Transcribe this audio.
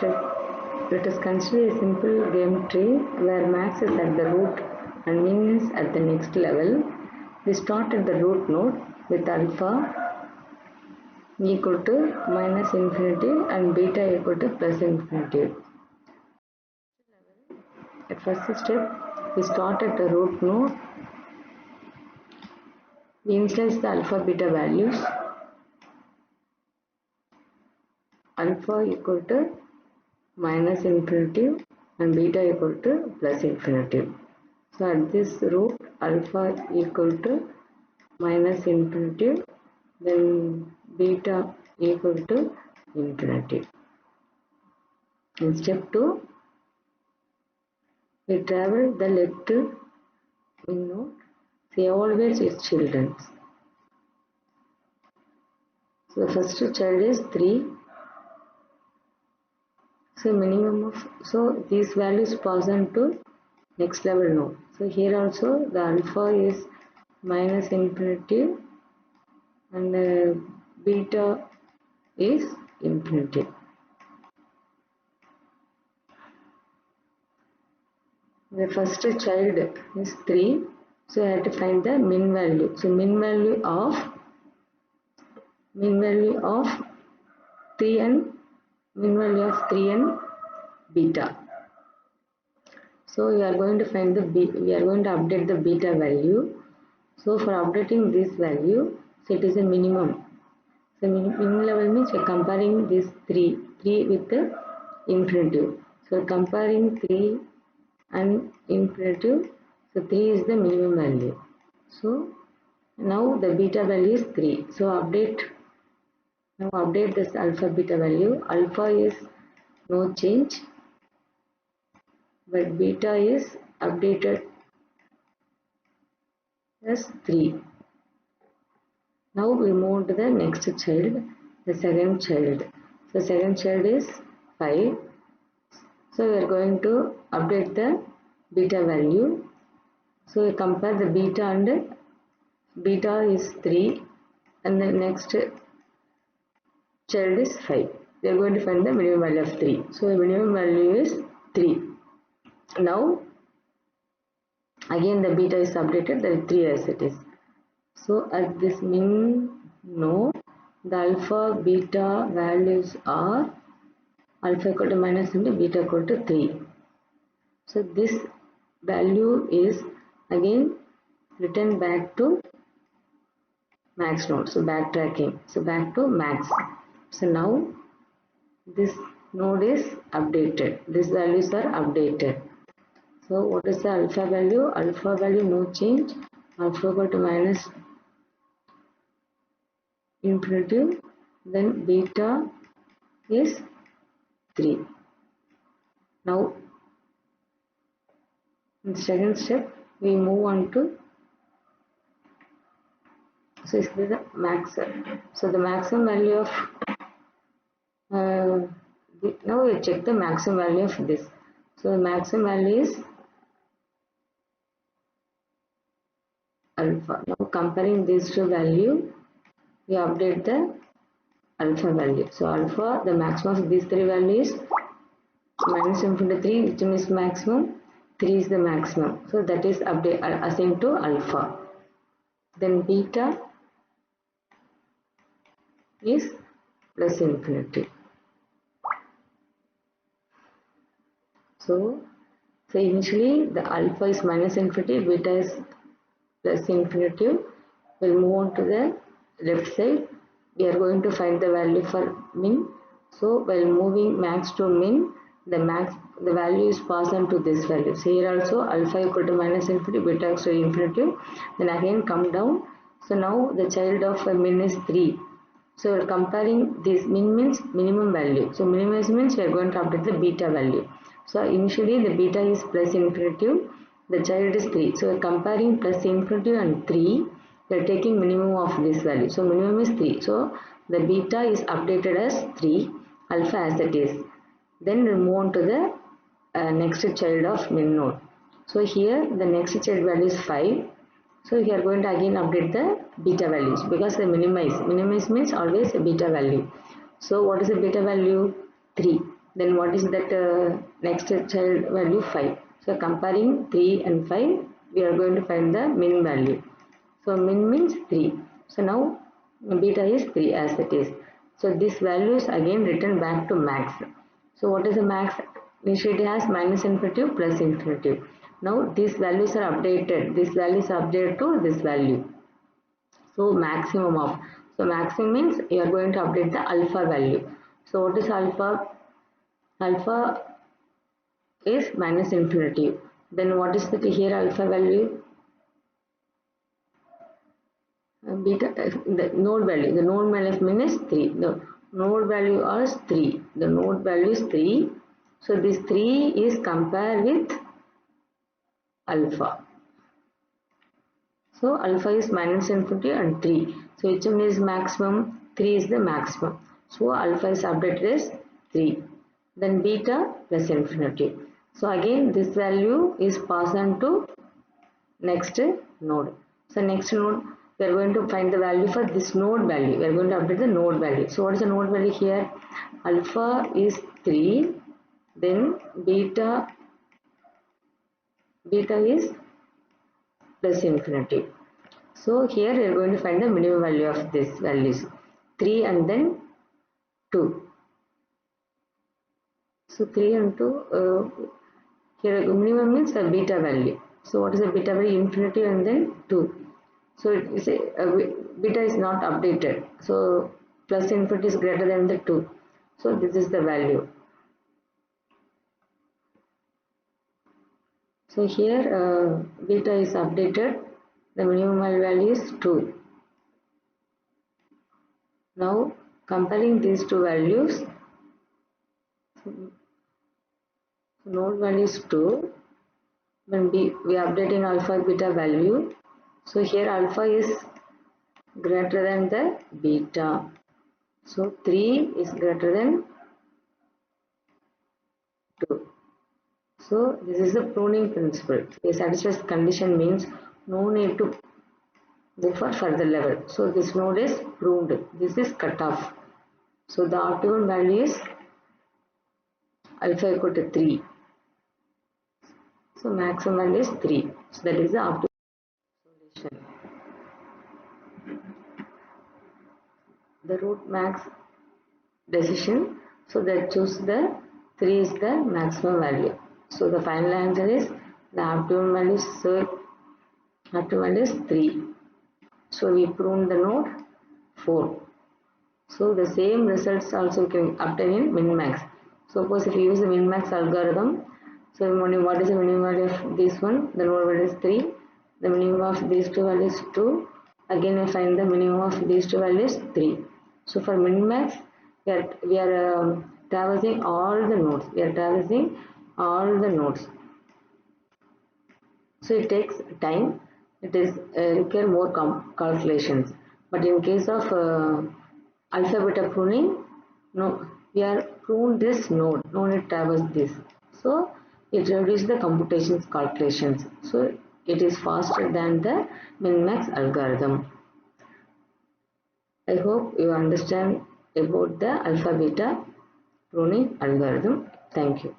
Let us consider a simple game tree where max is at the root and min is at the next level. We start at the root node with alpha equal to minus infinity and beta equal to plus infinity. At first step, we start at the root node. We initialize the alpha beta values. Alpha equal to minus infinity and beta equal to plus infinity. So at this root, alpha equal to minus infinity, then beta equal to infinity. In step 2, we travel the left min node. See, evaluates its children. So the first child is 3. So minimum of, so these values pass on to next level node. So here also the alpha is minus infinity and beta is infinity. The first child is 3. So I have to find the min value. So min value of 3 and beta. So we are going to find we are going to update the beta value. So for updating this value, so it is a minimum. So minimum level means we are comparing this 3 with the infinitive. So comparing 3 and infinitive, so 3 is the minimum value. So now the beta value is 3. So update this alpha beta value. Alpha is no change, but beta is updated as 3. Now we move to the next child, the second child. So second child is 5. So we are going to update the beta value. So we compare the beta and beta is 3 and the next child is 5. We are going to find the minimum value of 3. So the minimum value is 3. Now again the beta is updated, the 3 as it is. So at this min node, the alpha beta values are alpha equal to minus and beta equal to 3. So this value is again written back to max node. So backtracking. So back to max. So now this node is updated. These values are updated. So what is the alpha value? Alpha value no change. Alpha equal to minus infinity. Then beta is 3. Now in the second step we move on to, so this is the max. So the maximum value of now we check the maximum value of this. So the maximum value is alpha. Now comparing these two value, we update the alpha value. So alpha, the maximum of these three values, minus infinity 3, which means maximum, 3 is the maximum. So that is update assigned to alpha. Then beta is plus infinity. So initially the alpha is minus infinity, beta is plus infinity. We'll move on to the left side. We are going to find the value for min. So while moving max to min, the value is passed on to this value. So here also alpha equal to minus infinity, beta equal to infinity. Then again come down. So now the child of min is 3. So we're comparing this min means minimum value. So minimum means we are going to update the beta value. So initially the beta is plus infinity, the child is 3. So we're comparing plus infinity and 3. We are taking minimum of this value. So minimum is 3. So the beta is updated as 3, alpha as it is. Then we move on to the next child of min node. So here the next child value is 5. So we are going to again update the beta values because the minimize means always a beta value. So what is the beta value? 3. Then what is that next child value? 5. So comparing 3 and 5, we are going to find the min value. So min means 3. So now beta is 3 as it is. So this value is again written back to max. So what is the max? Initially it has minus infinitive plus infinitive. Now these values are updated. This value is updated to this value. So maximum of. So maximum means you are going to update the alpha value. So what is alpha? Alpha is minus infinitive. Then what is the here alpha value? Beta, the node value. The node minus min is 3. The node value is 3. The node value is 3. So this 3 is compared with alpha. So alpha is minus infinity and 3. So which one is maximum? 3 is the maximum. So alpha is updated as 3. Then beta plus infinity. So again this value is passed on to next node. So next node we are going to find the value for this node value. We are going to update the node value. So what is the node value here? Alpha is 3. Then beta is plus infinity. So here we are going to find the minimum value of this values. 3 and then 2. So 3 and 2, here minimum means the beta value. So what is the beta value? Infinity and then 2. So it is beta is not updated. So plus infinity is greater than the 2. So this is the value. So here beta is updated. The minimum value is 2. Now comparing these two values, node value is 2. When we are updating alpha beta value, so here alpha is greater than the beta. So 3 is greater than 2. So this is the pruning principle. A satisfied condition means no need to go for further level. So this node is pruned. This is cut off. So the optimum value is alpha equal to 3. So maximum value is 3. So that is the optimum solution. The root max decision. So that choose the 3 is the maximum value. So the final answer is the optimum value is 3. So we prune the node 4. So the same results also can obtain in min-max. Suppose if you use the min-max algorithm, so what is the minimum value of this one? The node value is 3. The minimum of these two values is 2. Again we find the minimum of these two values 3. So for min-max, we are traversing all the nodes. We are traversing all the nodes. So it takes time. It is require more calculations. But in case of alpha beta pruning, no, we are prune this node. No need traverse this. So it reduces the computations calculations. So it is faster than the min-max algorithm. I hope you understand about the alpha beta pruning algorithm. Thank you.